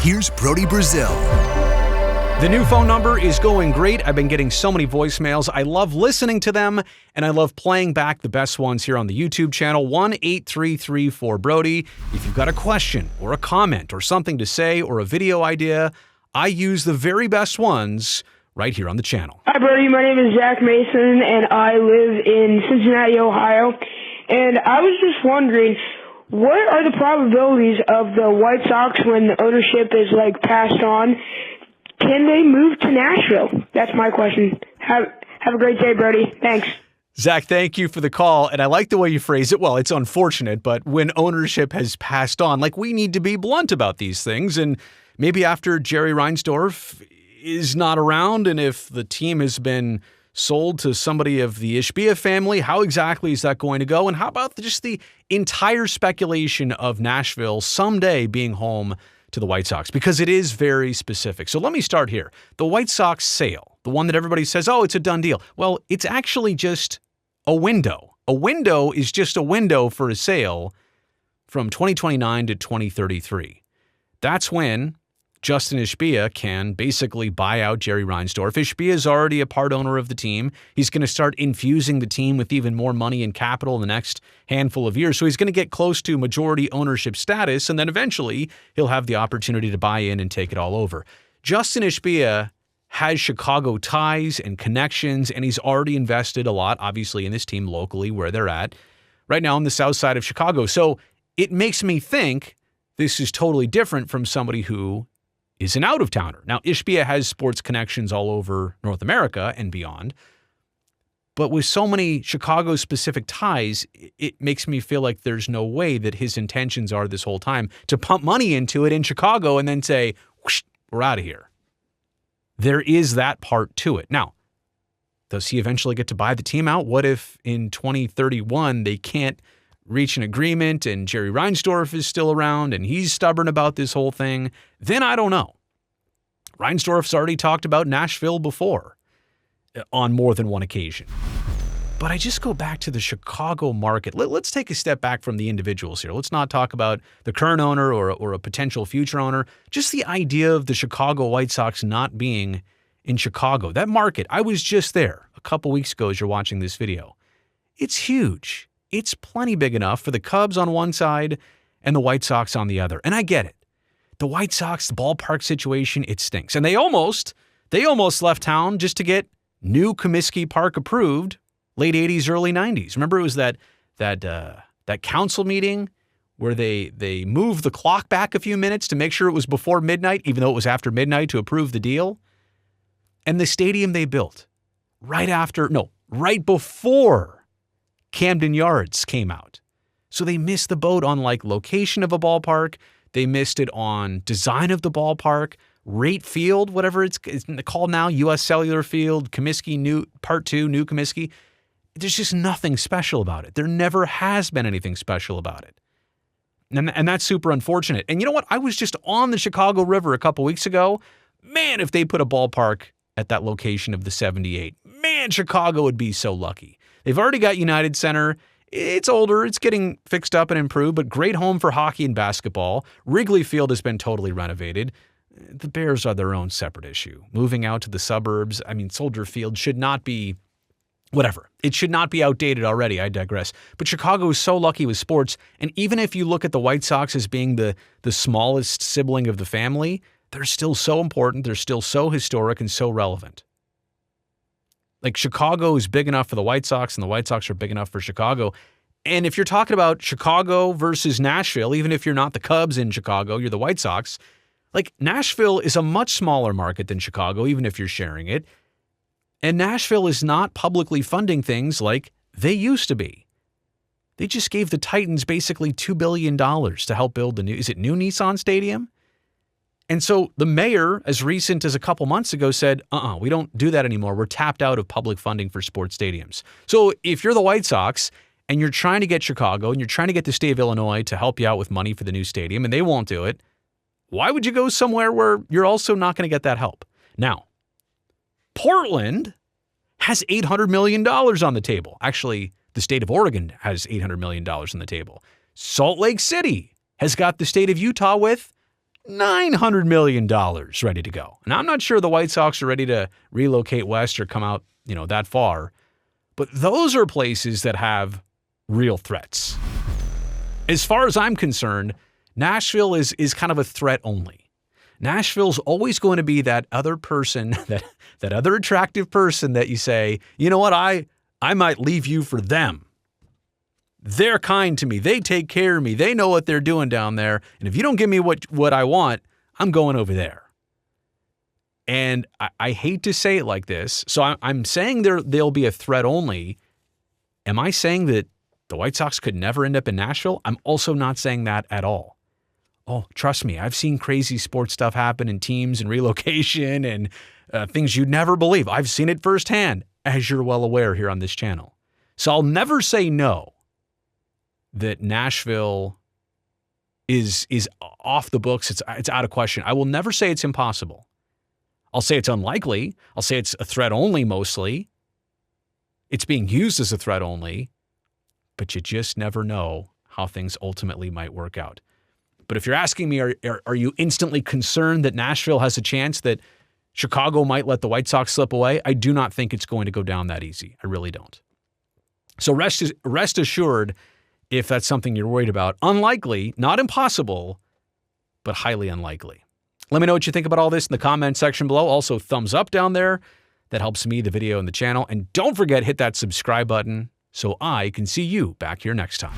here's Brody Brazil. The new phone number is going great. I've been getting so many voicemails. I love listening to them, and I love playing back the best ones here on the YouTube channel, 1-833-4-BRODY. If you've got a question or a comment or something to say or a video idea, I use the very best ones right here on the channel. Hi, Brody. My name is Zach Mason, and I live in Cincinnati, Ohio. And I was just wondering, what are the probabilities of the White Sox, when the ownership is, passed on, can they move to Nashville? That's my question. Have a great day, Brody. Thanks. Zach, thank you for the call. And I like the way you phrase it. Well, it's unfortunate, but when ownership has passed on, we need to be blunt about these things. And maybe after Jerry Reinsdorf is not around, and if the team has been sold to somebody of the Ishbia family, how exactly is that going to go? And how about just the entire speculation of Nashville someday being home to the White Sox? Because it is very specific. So let me start here. The White Sox sale, the one that everybody says, oh, it's a done deal. Well, it's actually just a window. A window is just a window for a sale from 2029 to 2033. That's when Justin Ishbia can basically buy out Jerry Reinsdorf. Ishbia is already a part owner of the team. He's going to start infusing the team with even more money and capital in the next handful of years. So he's going to get close to majority ownership status, and then eventually he'll have the opportunity to buy in and take it all over. Justin Ishbia has Chicago ties and connections, and he's already invested a lot, obviously, in this team locally where they're at right now on the south side of Chicago. So it makes me think this is totally different from somebody who is an out-of-towner. Now, Ishbia has sports connections all over North America and beyond, but with so many Chicago-specific ties, it makes me feel like there's no way that his intentions are this whole time to pump money into it in Chicago and then say, whoosh, we're out of here. There is that part to it. Now, does he eventually get to buy the team out? What if in 2031 they can't reach an agreement and Jerry Reinsdorf is still around and he's stubborn about this whole thing? Then I don't know. Reinsdorf's already talked about Nashville before on more than one occasion. But I just go back to the Chicago market. Let's take a step back from the individuals here. Let's not talk about the current owner or a potential future owner. Just the idea of the Chicago White Sox not being in Chicago. That market, I was just there a couple weeks ago as you're watching this video. It's huge. It's plenty big enough for the Cubs on one side and the White Sox on the other. And I get it. The White Sox, the ballpark situation, it stinks. And they almost left town just to get new Comiskey Park approved late 80s, early 90s. Remember it was that council meeting where they moved the clock back a few minutes to make sure it was before midnight, even though it was after midnight, to approve the deal? And the stadium they built right before Camden Yards came out. So they missed the boat on location of a ballpark. They missed it on design of the ballpark, rate field, whatever it's called now, U.S. Cellular Field, Comiskey, new Part 2, new Comiskey. There's just nothing special about it. There never has been anything special about it. And that's super unfortunate. And you know what? I was just on the Chicago River a couple weeks ago. Man, if they put a ballpark at that location of the 78, man, Chicago would be so lucky. They've already got United Center. It's older. It's getting fixed up and improved, but great home for hockey and basketball. Wrigley Field has been totally renovated. The Bears are their own separate issue. Moving out to the suburbs, Soldier Field should not be whatever. It should not be outdated already. I digress. But Chicago is so lucky with sports, and even if you look at the White Sox as being the smallest sibling of the family, they're still so important. They're still so historic and so relevant. Chicago is big enough for the White Sox, and the White Sox are big enough for Chicago. And if you're talking about Chicago versus Nashville, even if you're not the Cubs in Chicago, you're the White Sox, Nashville is a much smaller market than Chicago, even if you're sharing it. And Nashville is not publicly funding things like they used to be. They just gave the Titans basically $2 billion to help build the new Nissan Stadium? And so the mayor, as recent as a couple months ago, said, we don't do that anymore. We're tapped out of public funding for sports stadiums. So if you're the White Sox and you're trying to get Chicago and you're trying to get the state of Illinois to help you out with money for the new stadium and they won't do it, why would you go somewhere where you're also not going to get that help? Now, Portland has $800 million on the table. Actually, the state of Oregon has $800 million on the table. Salt Lake City has got the state of Utah with $900 million ready to go. And I'm not sure the White Sox are ready to relocate west or come out, that far. But those are places that have real threats. As far as I'm concerned, Nashville is kind of a threat only. Nashville's always going to be that other person, that other attractive person that you say, you know what, I might leave you for them. They're kind to me. They take care of me. They know what they're doing down there. And if you don't give me what I want, I'm going over there. And I hate to say it like this. So I'm saying they'll be a threat only. Am I saying that the White Sox could never end up in Nashville? I'm also not saying that at all. Oh, trust me, I've seen crazy sports stuff happen in teams and relocation and things you'd never believe. I've seen it firsthand, as you're well aware here on this channel. So I'll never say no, that Nashville is off the books. It's out of question. I will never say it's impossible. I'll say it's unlikely. I'll say it's a threat only mostly. It's being used as a threat only. But you just never know how things ultimately might work out. But if you're asking me, are you instantly concerned that Nashville has a chance that Chicago might let the White Sox slip away? I do not think it's going to go down that easy. I really don't. So rest assured, if that's something you're worried about, unlikely, not impossible, but highly unlikely. Let me know what you think about all this in the comment section below. Also, thumbs up down there. That helps me, the video, and the channel. And don't forget, hit that subscribe button so I can see you back here next time.